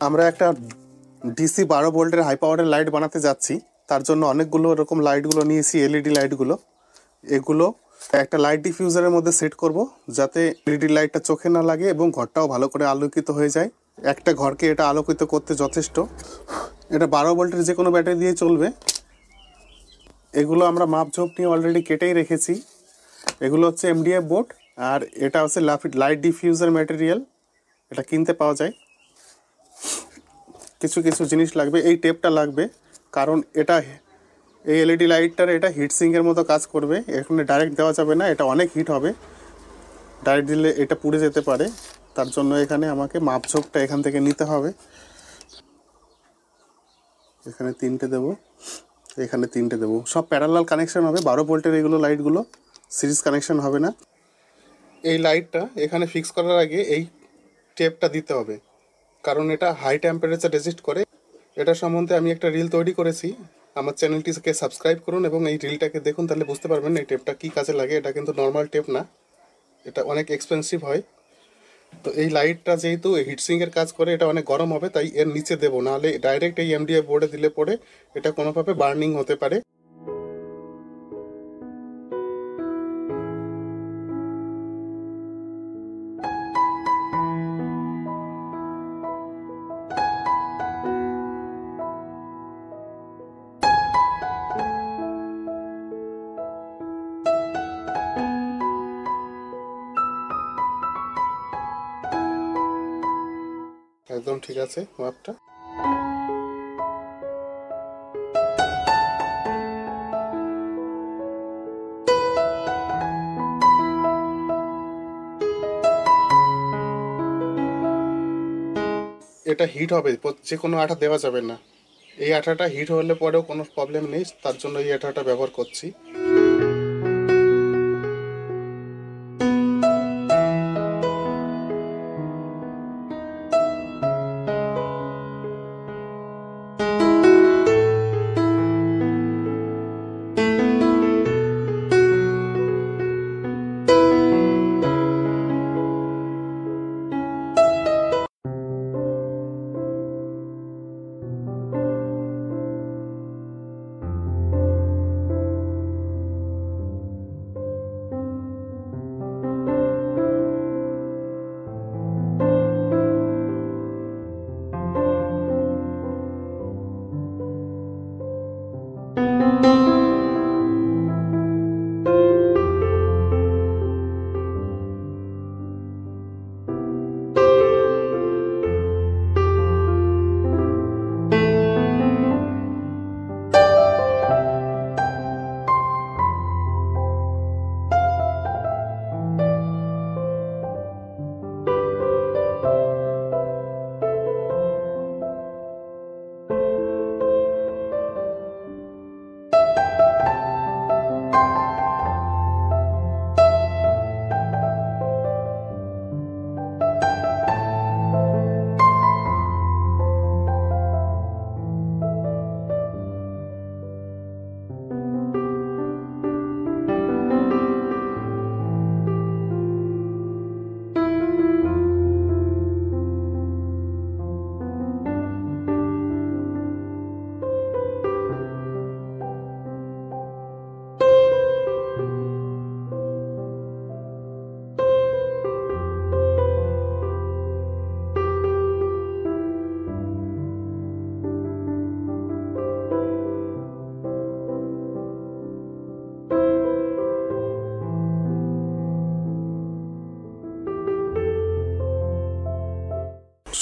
আমরা একটা ডিসি 12 ভোল্টের হাই পাওয়ারের লাইট বানাতে যাচ্ছি। তার জন্য অনেকগুলো এরকম লাইটগুলো নিয়েছি, এলইডি লাইটগুলো। এগুলো একটা লাইট ডিফিউজারের মধ্যে সেট করব, যাতে এলইডি লাইটটা চোখে না লাগে এবং ঘরটাও ভালো করে আলোকিত হয়ে যায়। একটা ঘরকে এটা আলোকিত করতে যথেষ্ট। এটা 12 ভোল্টের যে কোনো ব্যাটারি দিয়ে চলবে। এগুলো আমরা মাপঝোপ নিয়ে অলরেডি কেটেই রেখেছি। এগুলো হচ্ছে এমডিএফ বোর্ড, আর এটা হচ্ছে লাইট ডিফিউজার ম্যাটেরিয়াল, এটা কিনতে পাওয়া যায়। কিছু কিছু জিনিস লাগবে, এই টেপটা লাগবে, কারণ এটা এই এলইডি লাইটটার এটা হিটসিঙ্কের মতো কাজ করবে। এখানে ডাইরেক্ট দেওয়া যাবে না, এটা অনেক হিট হবে, ডাইরেক্ট দিলে এটা পুড়ে যেতে পারে। তার জন্য এখানে আমাকে মাপঝোপটা এখান থেকে নিতে হবে। এখানে 3টে দেবো, এখানে 3টে দেবো, সব প্যারালাল কানেকশন হবে। 12 ভোল্টের এগুলো লাইটগুলো সিরিজ কানেকশন হবে না। এই লাইটটা এখানে ফিক্স করার আগে এই টেপটা দিতে হবে, কারণ এটা হাই টেম্পারেচার রেজিস্ট করে। এটা সম্বন্ধে আমি একটা রিল তৈরি করেছি, আমার চ্যানেলটিকে সাবস্ক্রাইব করুন এবং এই রিলটাকে দেখুন, তাহলে বুঝতে পারবেন এই টেপটা কী কাজে লাগে। এটা কিন্তু নর্মাল টেপ না, এটা অনেক এক্সপেন্সিভ হয়। তো এই লাইটটা যেহেতু হিটসিংয়ের কাজ করে, এটা অনেক গরম হবে, তাই এর নিচে দেবো, নাহলে ডাইরেক্ট এই এমডিএফ বোর্ডে দিলে পরে এটা কোনোভাবে বার্নিং হতে পারে। একদম ঠিক আছে মাপটা। এটা হিট হবে, যে কোনো আঠা দেওয়া যাবে না। এই আঠাটা হিট হলে পরেও কোনো প্রবলেম নেই, তার জন্য এই আঠাটা ব্যবহার করছি।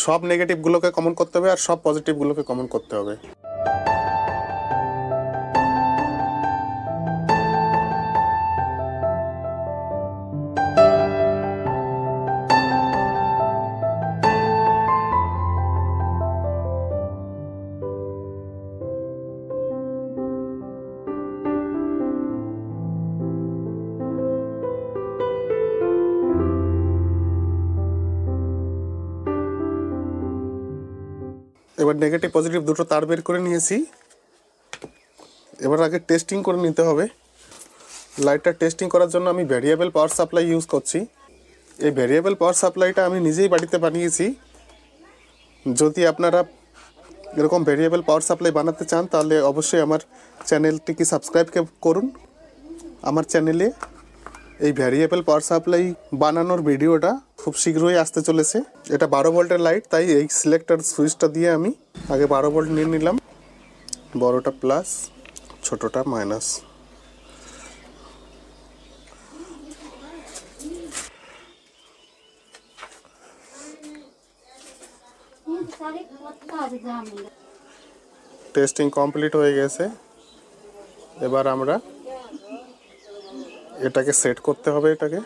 সব নেগেটিভগুলোকে কমন করতে হবে আর সব পজিটিভগুলোকে কমন করতে হবে। এবার নেগেটিভ পজিটিভ দুটো তার বের করে নিয়েছি। এবার আগে টেস্টিং করে নিতে হবে। লাইটটা টেস্টিং করার জন্য আমি ভ্যারিয়েবল পাওয়ার সাপ্লাই ইউজ করছি। এই ভ্যারিয়েবল পাওয়ার সাপ্লাইটা আমি নিজেই বাড়িতে বানিয়েছি। যদি আপনারা এরকম ভেরিয়েবল পাওয়ার সাপ্লাই বানাতে চান তাহলে অবশ্যই আমার চ্যানেলটিকে সাবস্ক্রাইব করুন। আমার চ্যানেলে এই ভ্যারিয়েবল পাওয়ার সাপ্লাই বানানোর ভিডিওটা খুব শীঘ্রই আসতে চলেছে। এটা 12 ভোল্টের লাইট, তাই এই সিলেক্টর সুইচটা দিয়ে আমি আগে 12 ভোল্ট নিয়ে নিলাম। বড়টা প্লাস, ছোটটা মাইনাস। টেস্টিং কমপ্লিট হয়ে গেছে। এবার আমরা এটাকে সেট করতে হবে। এটাকে